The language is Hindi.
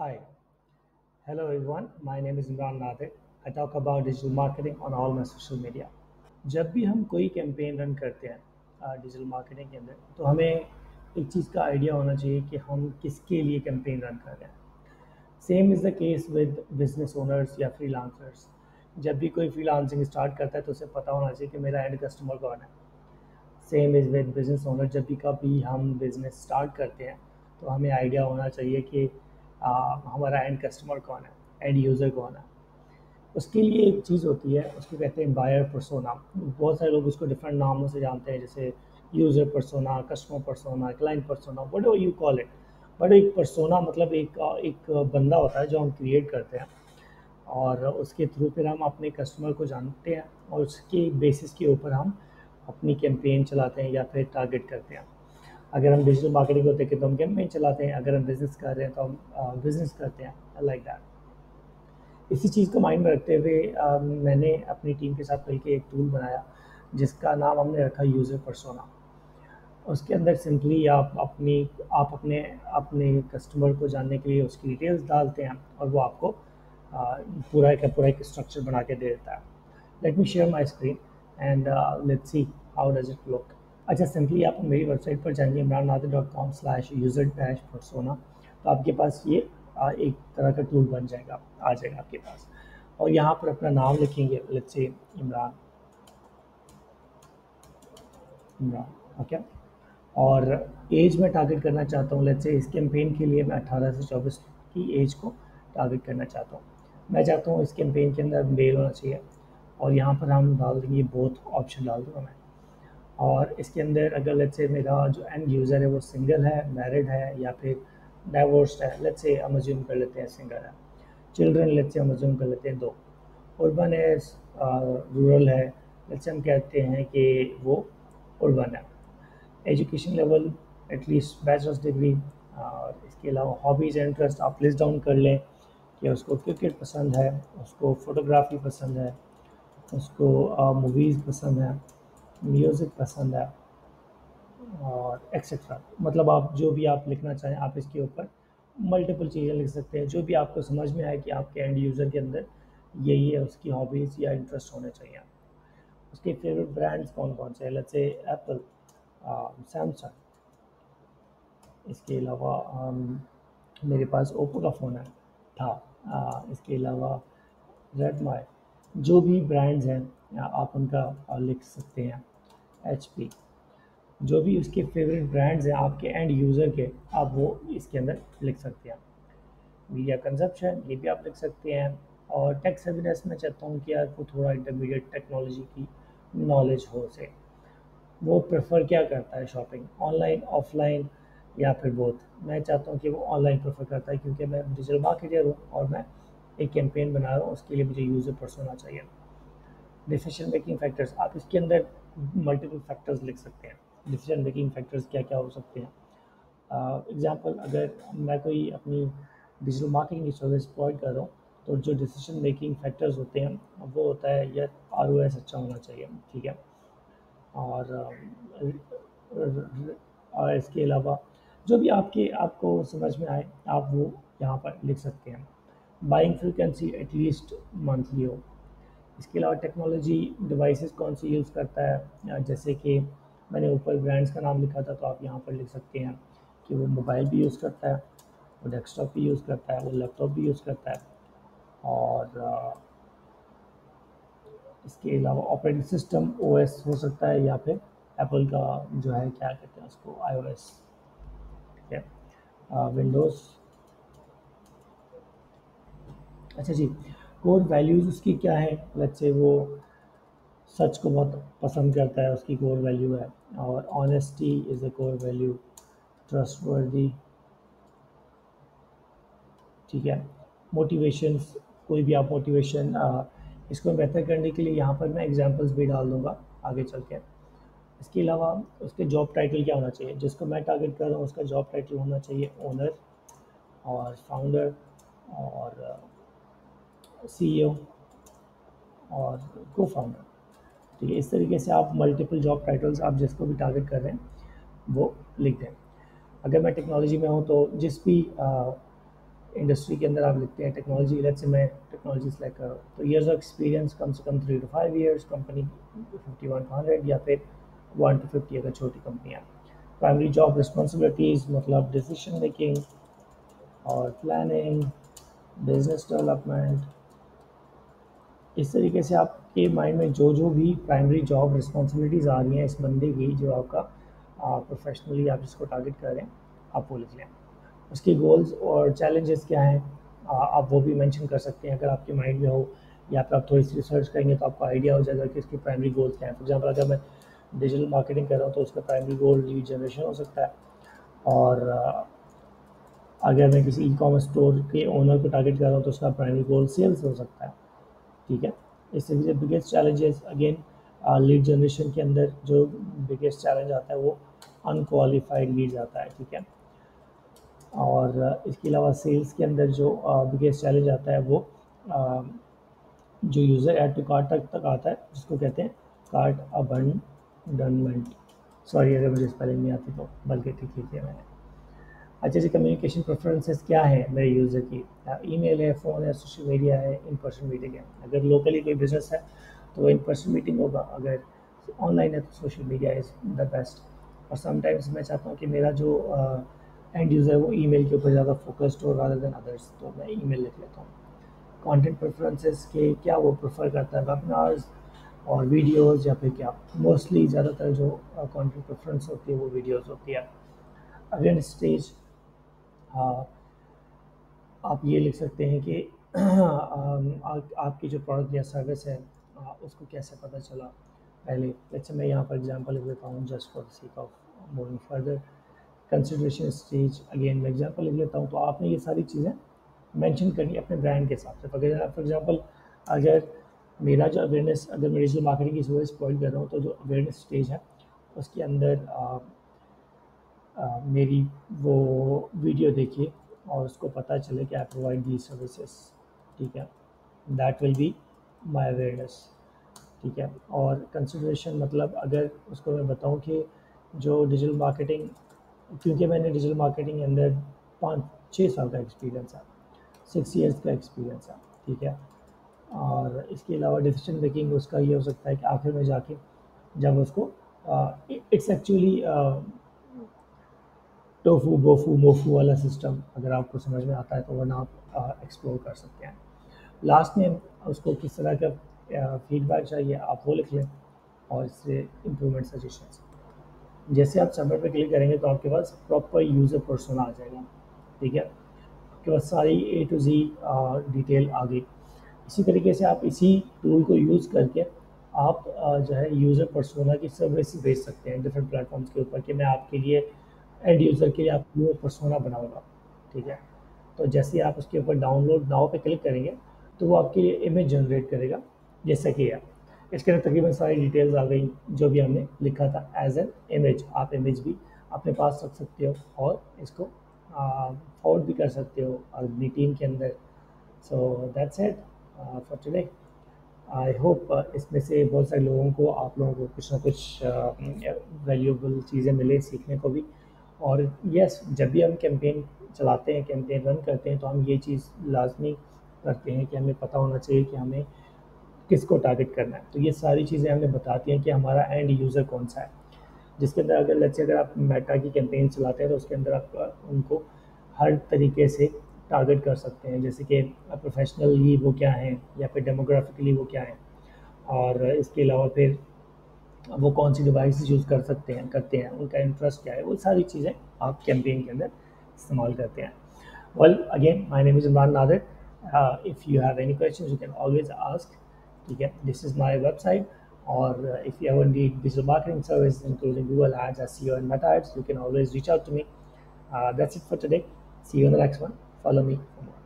Hi, hello everyone. My name is Imran Nadir. I talk about digital marketing on all my social media. जब भी हम कोई कैंपेन रन करते हैं डिजिटल मार्केटिंग के अंदर तो हमें एक चीज़ का आइडिया होना चाहिए कि हम किसके लिए कैंपेन रन कर रहे हैं। Same is the case with business owners या फ्रीलांसर्स। जब भी कोई फ्रीलांसिंग स्टार्ट करता है तो उसे पता होना चाहिए कि मेरा एंड कस्टमर कौन है। Same is with business owner. जब भी कभी हम बिजनेस स्टार्ट करते हैं तो हमें आइडिया होना चाहिए कि हमारा एंड कस्टमर कौन है, एंड यूज़र कौन है। उसके लिए एक चीज़ होती है, उसको कहते हैं बायर पर्सोना। बहुत सारे लोग उसको डिफरेंट नामों से जानते हैं, जैसे user persona, customer persona, client persona, what ever you call it. But एक पर्सोना मतलब एक बंदा होता है जो हम क्रिएट करते हैं और उसके थ्रू फिर हम अपने कस्टमर को जानते हैं और उसके बेसिस के ऊपर हम अपनी कैंपेन चलाते हैं या फिर टारगेट करते हैं। अगर हम डिजिटल मार्केटिंग होते हैं तो हम कैंपेन चलाते हैं, अगर हम बिज़नेस कर रहे हैं तो हम बिज़नेस करते हैं, लाइक दैट। इसी चीज़ को माइंड में रखते हुए मैंने अपनी टीम के साथ मिलकर एक टूल बनाया जिसका नाम हमने रखा यूज़र पर्सोना। उसके अंदर सिंपली आप अपने अपने कस्टमर को जानने के लिए उसकी डिटेल्स डालते हैं और वो आपको पूरा का पूरा एक स्ट्रक्चर बना के दे देता है। Let me share my screen and let's see how does it look. अच्छा, सिंपली आप मेरी वेबसाइट पर जाएंगे imrannadir.com/user-persona। तो आपके पास ये एक तरह का टूल बन जाएगा, आ जाएगा आपके पास। और यहाँ पर अपना नाम लिखेंगे, let's say Imran. Imran, okay. और एज में टारगेट करना चाहता हूँ, लेट्स से इस कैंपेन के लिए मैं 18 से 24 की एज को टारगेट करना चाहता हूँ। मैं चाहता हूँ इस कैंपेन के अंदर मेल होना चाहिए और यहाँ पर हम डाल देंगे बोथ, ऑप्शन डाल दूँगा मैं। और इसके अंदर अगर लेट्स से मेरा जो एंड यूज़र है वो सिंगल है, मैरिड है या फिर डाइवोर्स्ड है, लेट्स से हम अज्यूम कर लेते हैं सिंगल है। चिल्ड्रन लेट्स से हम अज्यूम कर लेते हैं 2। अर्बन है, रूरल है, लेट्स से हम कहते हैं कि वो अर्बन है। Education level at least bachelors degree. और इसके अलावा हॉबीज़ एंड इंटरेस्ट आप लिस्ट डाउन कर लें कि उसको क्रिकेट पसंद है, उसको फ़ोटोग्राफी पसंद है, उसको मूवीज़ पसंद है, म्यूज़िक पसंद है और एक्सेट्रा। मतलब आप जो भी आप लिखना चाहें आप इसके ऊपर मल्टीपल चीज़ें लिख सकते हैं, जो भी आपको समझ में आए कि आपके एंड यूज़र के अंदर यही है, उसकी हॉबीज़ या इंटरेस्ट होने चाहिए। उसके फेवरेट ब्रांड्स कौन कौन से हैं, लेट्स से एप्पल, सैमसंग। इसके अलावा मेरे पास ओप्पो का फ़ोन है था। इसके अलावा रेडमी। जो भी ब्रांड्स हैं आप उनका लिख सकते हैं। एचपी। जो भी उसके फेवरेट ब्रांड्स हैं आपके एंड यूज़र के, आप वो इसके अंदर लिख सकते हैं। मीडिया कंजप्शन ये भी आप लिख सकते हैं। और टेक सेविनेस में चाहता हूँ कि आपको थोड़ा इंटरमीडिएट टेक्नोलॉजी की नॉलेज हो से। वो प्रेफर क्या करता है, शॉपिंग ऑनलाइन ऑफलाइन या फिर बोथ। मैं चाहता हूँ कि वो ऑनलाइन प्रेफर करता है क्योंकि मैं डिजिटल मार्केटर हूँ और मैं एक कैंपेन बना रहा हूँ, उसके लिए मुझे यूज़र पर्सोना चाहिए। डिसीजन मेकिंग फैक्टर्स आप इसके अंदर मल्टीपल फैक्टर्स लिख सकते हैं। डिसीजन मेकिंग फैक्टर्स क्या क्या हो सकते हैं। एग्जांपल, अगर मैं कोई अपनी डिजिटल मार्केटिंग की सर्विस प्रोवाइड कर रहा हूँ तो जो डिसीजन मेकिंग फैक्टर्स होते हैं वो होता है या आरओएस अच्छा होना चाहिए, ठीक है। और इसके अलावा जो भी आपको समझ में आए आप वो यहाँ पर लिख सकते हैं। बाइंग फ्रीक्वेंसी एटलीस्ट मंथली हो। इसके अलावा टेक्नोलॉजी डिवाइसेस कौन सी यूज़ करता है, जैसे कि मैंने ऊपर ब्रांड्स का नाम लिखा था तो आप यहाँ पर लिख सकते हैं कि वो मोबाइल भी यूज़ करता है, वो डेस्कटॉप भी यूज़ करता है, वो लैपटॉप भी यूज़ करता है। और इसके अलावा ऑपरेटिंग सिस्टम ओएस हो सकता है या फिर एप्पल का जो है क्या कहते हैं उसको, आईओएस, ठीक है, विंडोज़। अच्छा जी, कोर वैल्यूज़ उसकी क्या है, लेट्स से वो सच को बहुत पसंद करता है, उसकी कोर वैल्यू है। और honesty is a core value. Trustworthy, ठीक है। मोटिवेशंस, कोई भी आप मोटिवेशन इसको बेहतर करने के लिए यहाँ पर मैं एग्जांपल्स भी डाल दूँगा आगे चल के। इसके अलावा उसके जॉब टाइटल क्या होना चाहिए, जिसको मैं टारगेट कर रहा हूँ उसका जॉब टाइटल होना चाहिए ओनर और फाउंडर और सीईओ और को फाउंडर, ठीक है। इस तरीके से आप मल्टीपल जॉब टाइटल्स आप जिसको भी टारगेट कर रहे हैं वो लिख दें। अगर मैं टेक्नोलॉजी में हूँ तो जिस भी इंडस्ट्री के अंदर आप लिखते हैं टेक्नोलॉजी, लेट्स से मैं टेक्नोलॉजी सेलेक्ट कर रहा हूँ, तो ईयर्स ऑफ एक्सपीरियंस कम से कम 3 to 5 years, कंपनी 51 to 100 या फिर 1 to 50 अगर छोटी कंपनी है। प्राइमरी जॉब रिस्पॉन्सिबिलिटीज़ मतलब डिसीजन मेकिंग और प्लानिंग, बिजनेस डेवलपमेंट। इस तरीके से आपके माइंड में जो जो भी प्राइमरी जॉब रिस्पॉन्सिबिलिटीज़ आ रही हैं इस बंदे की, जो आपका प्रोफेशनली आप जिसको टारगेट कर रहे हैं, आप वो लिख लें। उसके गोल्स और चैलेंजेस क्या हैं, आप वो भी मेंशन कर सकते हैं अगर आपके माइंड में हो, या फिर आप थोड़ी सी रिसर्च करेंगे तो आपको आइडिया हो जाएगा कि इसके प्राइमरी गोल्स क्या हैं। फॉर एग्जांपल अगर मैं डिजिटल मार्केटिंग कर रहा हूँ तो उसका प्राइमरी गोल लीड जनरेशन हो सकता है, और अगर मैं किसी ई कॉमर्स स्टोर के ओनर को टारगेट कर रहा हूँ तो उसका प्राइमरी गोल सेल्स हो सकता है। ठीक है, इस तरीके से biggest challenges again lead generation के अंदर जो बिगेस्ट चैलेंज आता है वो अनक्वालिफाइड लीड्स आता है। ठीक है, और इसके अलावा सेल्स के अंदर जो बिगेस्ट चैलेंज आता है वो जो यूज़र ऐड टू कार्ट तक आता है, जिसको कहते हैं कार्ट अबंडनमेंट। सॉरी अगर मुझे स्पेलिंग नहीं आती तो, बल्कि ठीक लिखी है मैंने। अच्छा जी, कम्युनिकेशन प्रेफरेंसेस क्या है मेरे यूज़र की, ईमेल है, फ़ोन है, सोशल मीडिया है, इन पर्सन मीटिंग है। अगर लोकली कोई बिज़नेस है तो इन पर्सन मीटिंग होगा, अगर ऑनलाइन है तो social media is the best. और समटाइम्स मैं चाहता हूँ कि मेरा जो एंड यूज़र है वो ईमेल के ऊपर ज़्यादा फोकस्ड हो रादर देन अदर्स, तो मैं ईमेल लिख लेता हूँ। कंटेंट प्रेफरेंसेस के क्या वो प्रेफर करता है, वेबिनार्स और वीडियोस या फिर क्या, मोस्टली ज़्यादातर जो कंटेंट प्रेफरेंस होती है वो वीडियोस होती है। अगेन स्टेज आप ये लिख सकते हैं कि आपकी जो प्रोडक्ट या सर्विस है उसको कैसे पता चला पहले। लेट्स से मैं यहाँ पर एग्जांपल लिख लेता हूँ just for the sake of moving further. Consideration stage again मैं एग्जांपल लिख लेता हूँ, तो आपने ये सारी चीज़ें मेंशन करनी है अपने ब्रांड के हिसाब से। फॉर एग्जांपल अगर मेरा जो अवेयरनेस, अगर मैं डिजिटल मार्केटिंग की सर्विस प्रोवाइड कर रहा हूँ तो जो अवेयरनेस स्टेज है उसके अंदर मेरी वो वीडियो देखिए और उसको पता चले कि आई प्रोवाइड दी सर्विसेज। ठीक है, that will be my awareness. ठीक है, और कंसिडरेशन मतलब अगर उसको मैं बताऊं कि जो डिजिटल मार्केटिंग, क्योंकि मैंने डिजिटल मार्केटिंग के अंदर 5-6 साल का एक्सपीरियंस है, 6 years का एक्सपीरियंस है। ठीक है, और इसके अलावा डिसीजन मेकिंग उसका ये हो सकता है कि आखिर में जाके जब उसको इट्स एक्चुअली टोफू बोफू मोफू वाला सिस्टम अगर आपको समझ में आता है तो वरना आप एक्सप्लोर कर सकते हैं। लास्ट में उसको किस तरह का फीडबैक चाहिए आप वो लिख लें, और इससे इम्प्रूवमेंट सजेशंस। जैसे आप सबमिट पे क्लिक करेंगे तो आपके पास प्रॉपर यूज़र पर्सोना आ जाएगा। ठीक है, आपके पास सारी A to Z डिटेल आ गई। इसी तरीके से आप इसी टूल को यूज़ करके आप जो है यूज़र पर्सोना की सर्विस भेज सकते हैं डिफरेंट प्लेटफॉर्म्स के ऊपर कि मैं आपके लिए एंड यूज़र के लिए आपके लिए पर्सोना बनाऊंगा। ठीक है, तो जैसे ही आप उसके ऊपर डाउनलोड नाउ पे क्लिक करेंगे तो वो आपके लिए इमेज जनरेट करेगा, जैसा कि है। इसके अंदर तकरीबन सारी डिटेल्स आ गई जो भी हमने लिखा था एज एन इमेज। आप इमेज भी अपने पास रख सकते हो और इसको फॉरवर्ड भी कर सकते हो अपनी टीम के अंदर। So that's it for today. I hope इसमें से बहुत सारे लोगों को, आप लोगों को कुछ ना कुछ वैल्यूएबल चीज़ें मिले सीखने को भी। और यस, जब भी हम कैंपेन चलाते हैं, कैंपेन रन करते हैं, तो हम ये चीज़ लाजमी करते हैं कि हमें पता होना चाहिए कि हमें किसको टारगेट करना है। तो ये सारी चीज़ें हमें बताती हैं कि हमारा एंड यूज़र कौन सा है, जिसके अंदर अगर लेट्स से अगर आप मेटा की कैंपेन चलाते हैं तो उसके अंदर आप उनको हर तरीके से टारगेट कर सकते हैं, जैसे कि प्रोफेशनली वो क्या हैं या फिर डेमोग्राफिकली वो क्या हैं, और इसके अलावा फिर वो कौन सी डिवाइस यूज़ करते हैं, उनका इंटरेस्ट क्या है, वो सारी चीज़ें आप कैंपेन के अंदर इस्तेमाल करते हैं। Well again my name is Imran Nadir. If you have any questions you can always ask. ठीक है, दिस इज़ माय वेबसाइट, और if you ever need digital marketing service including Google ads, SEO and Meta ads, you can always reach out to me. That's it for today. See you in the next one. Follow me for more.